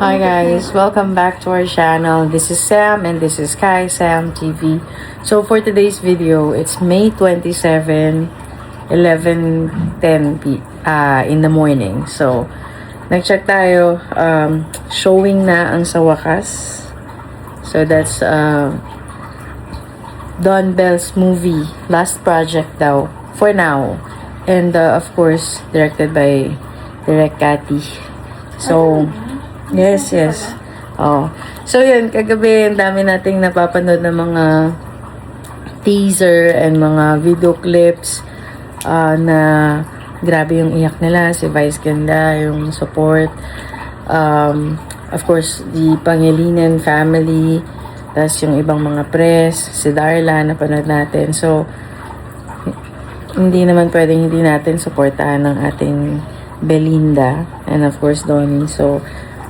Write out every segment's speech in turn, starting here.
Hi guys, welcome back to our channel. This is Sam and this is Kai Sam TV. So for today's video, it's May 27, 11:10 in the morning. So nag-check tayo, showing na ang Sa Wakas. So that's Don Bell's movie, last project daw for now. And of course, directed by Direk Cathy. So yes. Oh. So yun, kagabi ang dami nating napapanood ng mga teaser and mga video clips na grabe yung iyak nila, si Vice Ganda, yung support. Of course, the Pangilinan family, tas yung ibang mga press, si Darla, napanood natin. So, hindi naman pwedeng hindi natin supportahan ng ating Belinda and of course Donnie. So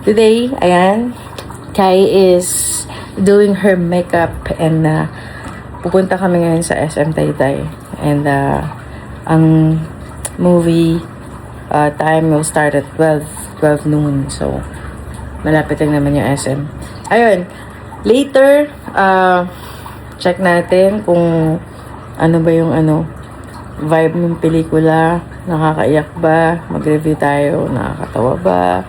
today, ayan, Kai is doing her makeup and pupunta kami ngayon sa SM Taytay. And ang movie time will start at 12 noon. So malapit lang naman yung SM. Ayun, later check natin kung ano ba yung vibe ng pelikula, nakakaiyak ba, mag-review tayo, nakakatawa ba,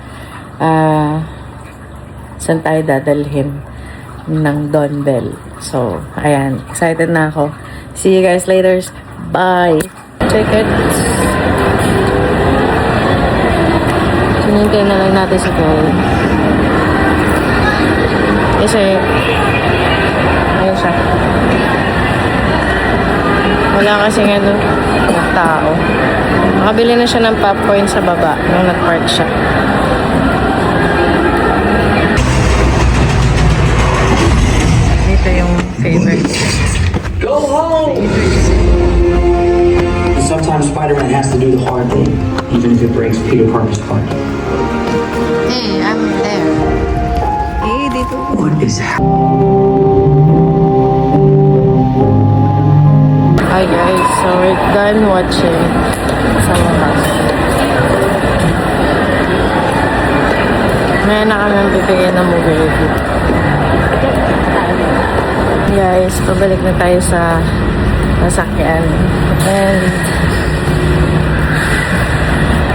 saan tayo dadalhin ng Don Bell. So, ayan, excited na ako. See you guys later. Bye! Check it. Sinintay na lang natin si Paul. Kasi, ayun siya. Wala kasi ng tao. Nakabili na siya ng popcorn sa baba nung nag-park siya. Dito yung favorite. Go home! Sometimes Spider-Man has to do the hard thing, even if it breaks Peter Parker's heart. Hey, I'm there. Hey, dito. What is that? Hi guys, so we're done watching Sa Wakas. May na kami bibigyan ng movie review. Guys, pabalik na tayo sa sasakyan. And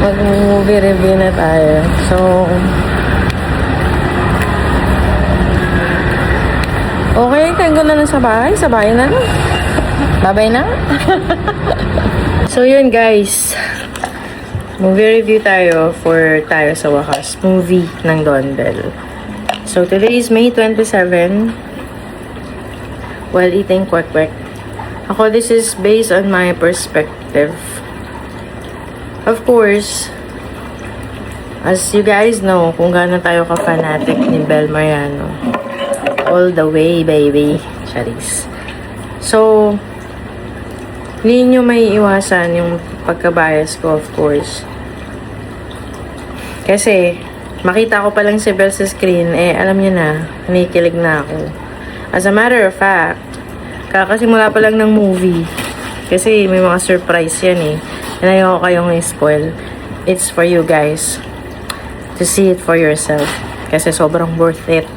mag-movie review na tayo. So okay, tayo na lang sa bahay. Sa bahay na lang. Bye-bye na. So yun guys, movie review tayo Sa Wakas, movie ng Don Bell. So today is May 27, while eating kwek-kwek. Ako, this is based on my perspective. Of course, as you guys know, kung gaano tayo ka-fanatic ni Bel Mariano. All the way, baby. Charis. So, hindi nyo may iwasan yung pagka-bias ko, of course. Kasi, makita ko pa lang si Belle sa screen, alam nyo na, nanikilig na ako. As a matter of fact, kakasimula pa lang ng movie. Kasi may mga surprise yan and ayoko kayong i-spoil. It's for you guys to see it for yourself. Kasi sobrang worth it.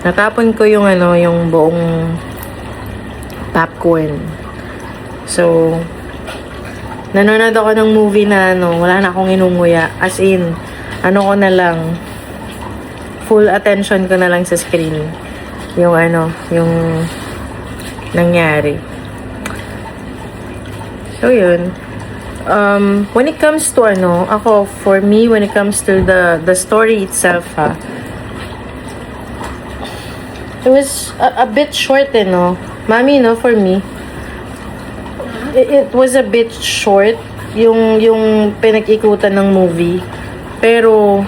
Natapon ko yung yung buong popcorn. So, nanonood ako ng movie na wala na akong inunguya. As in, ko na lang, full attention ko na lang sa screen. Yung yung nangyari. So, yun. When it comes to for me, when it comes to the story itself, it was a bit short, Mami, for me. It was a bit short yung pinag-ikutan ng movie. Pero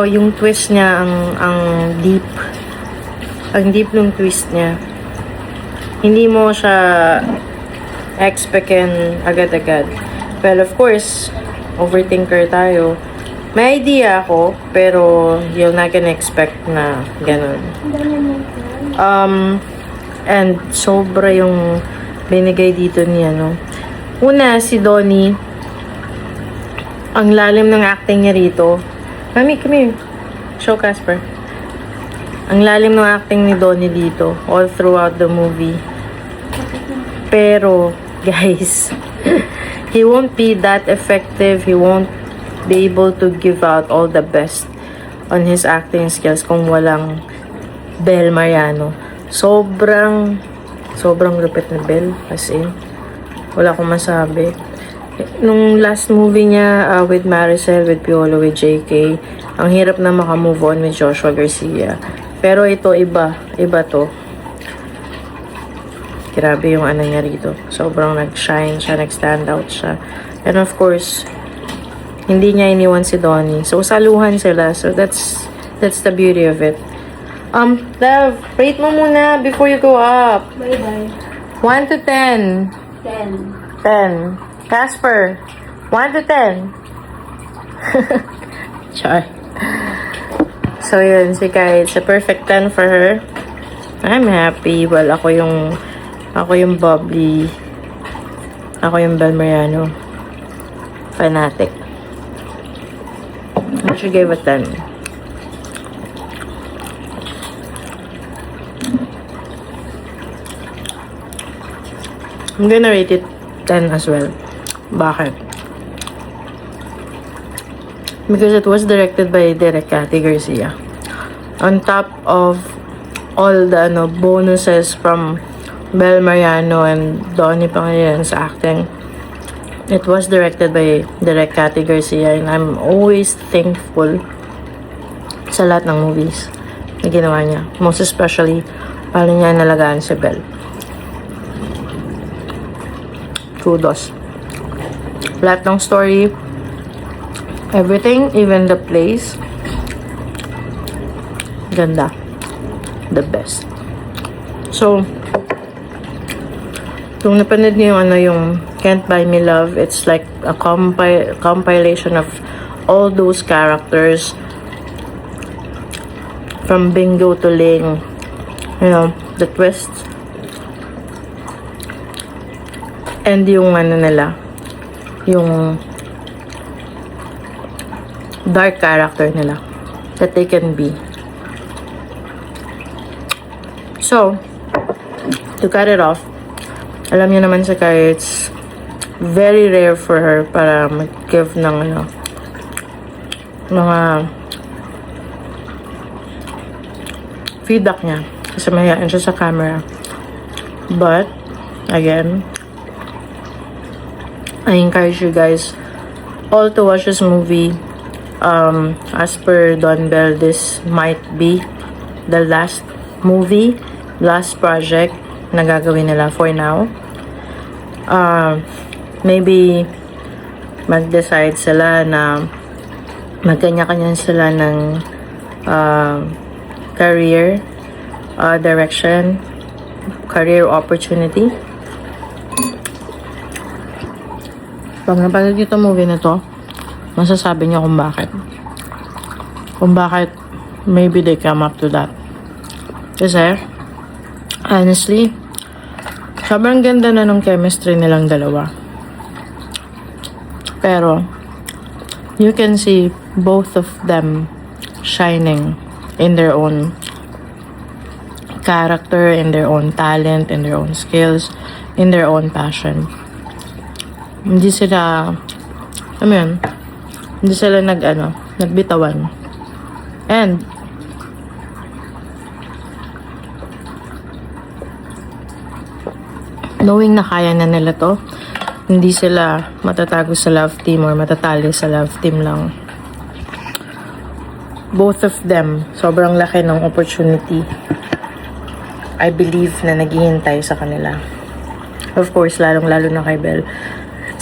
yung twist niya ang deep. Ang deep ng twist niya. Hindi mo siya expectin agad-agad. Well, of course, overthinker tayo. May idea ako, pero you're not gonna expect na ganun. And sobra yung binigay dito niya, Una, si Donnie, Ang lalim ng acting niya rito. Mami, come here. Show Casper. Ang lalim ng acting ni Donnie dito. All throughout the movie. Pero, guys, he won't be that effective. He won't be able to give out all the best on his acting skills kung walang Bel Mariano. Sobrang lupit na Bel. As in, wala akong masabi. Nung last movie niya with Maricel, with Piolo, with JK, ang hirap na makamove on with Joshua Garcia. Pero ito, iba to. Grabe yung ano niya rito. Sobrang nag-shine siya, nag-stand out siya. And of course, hindi niya iniwan si Donnie. So, saluhan sila. So, that's the beauty of it. Love, rate mo muna before you go up. Bye-bye. 1 to 10. 10. 10. Casper, 1 to 10. Char. So, yun. Si Kai, it's a perfect 10 for her. I'm happy. Well, ako yung bubbly. Ako yung Bel Mariano fanatic. I should give it 10. I'm gonna rate it 10 as well. Bakit? Because it was directed by Direk Cathy Garcia. On top of all the bonuses from Bel Mariano and Donnie Pangilinan sa acting, it was directed by Direk Cathy Garcia, and I'm always thankful sa lahat ng movies na ginawa niya. Most especially, paano niya nalagaan si Bel. Kudos. Lahat ng story, everything, even the place, ganda. The best. So, kung napanood niyo yung Can't Buy Me Love, it's like a compilation of all those characters from Bingo to Ling, the twists, and yung nila, yung dark character nila that they can be. So, to cut it off, alam niyo naman sa Kai, it's very rare for her para mag-give ng mga feedback niya kasi mahihain siya sa camera. But, again, I encourage you guys all to watch this movie. As per Don Bell, this might be the last movie, last project na gagawin nila for now. Maybe mag-decide sila na magkanya-kanya sila ng career direction, career opportunity. Pag napanood niyo itong movie na to, masasabi niyo kung bakit. Kung bakit maybe they come up to that. Kasi, honestly, sobrang ganda na ng chemistry nilang dalawa. Pero, you can see both of them shining in their own character, in their own talent, in their own skills, in their own passion. Hindi sila, hindi sila nagbitawan. And, knowing na kaya na nila to, hindi sila matatago sa love team or matatali sa love team lang. Both of them, sobrang laki ng opportunity, I believe, na naghihintay sa kanila. Of course, lalong-lalo na kay Bel.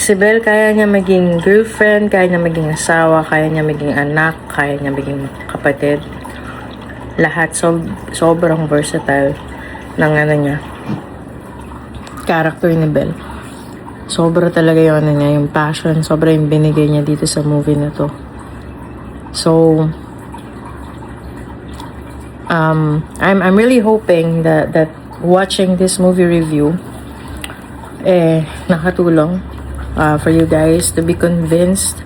Si Bel, kaya niya maging girlfriend, kaya niya maging asawa, kaya niya maging anak, kaya niya maging kapatid. Lahat, sobrang versatile ng niya. Character ni Bel. Sobra talaga yung niya, yung passion, sobra yung binigay niya dito sa movie na to. So, I'm really hoping that watching this movie review nakatulong for you guys to be convinced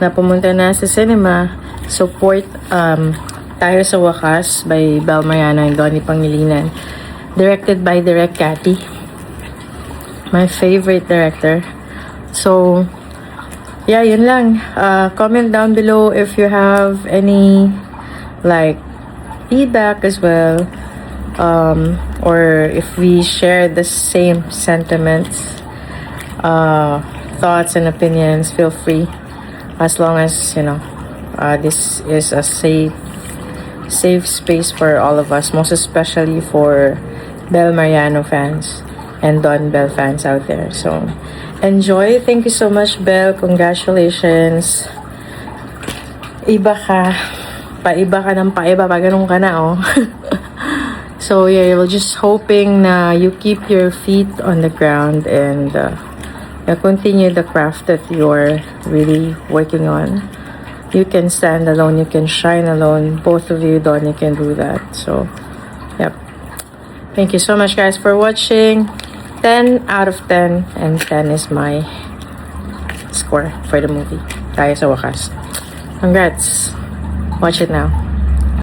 na pumunta na sa cinema. Support Tayo sa Wakas by Bel Mariano and Donnie Pangilinan. Directed by Direk Cathy, my favorite director. So, yeah, yun lang. Comment down below if you have any like feedback as well, or if we share the same sentiments, thoughts and opinions. Feel free, as long as this is a safe space for all of us, most especially for Bel Mariano fans and Don Bell fans out there. So enjoy. Thank you so much, Bel. Congratulations. Iba ka. Paiba ka ng paiba. Pa ganun ka na, oh. So yeah, we're just hoping na you keep your feet on the ground and continue the craft that you're really working on. You can stand alone, you can shine alone. Both of you, Don, you can do that. So, yep. Thank you so much, guys, for watching. 10 out of 10, and 10 is my score for the movie. Tayo sa Wakas. Congrats. Watch it now.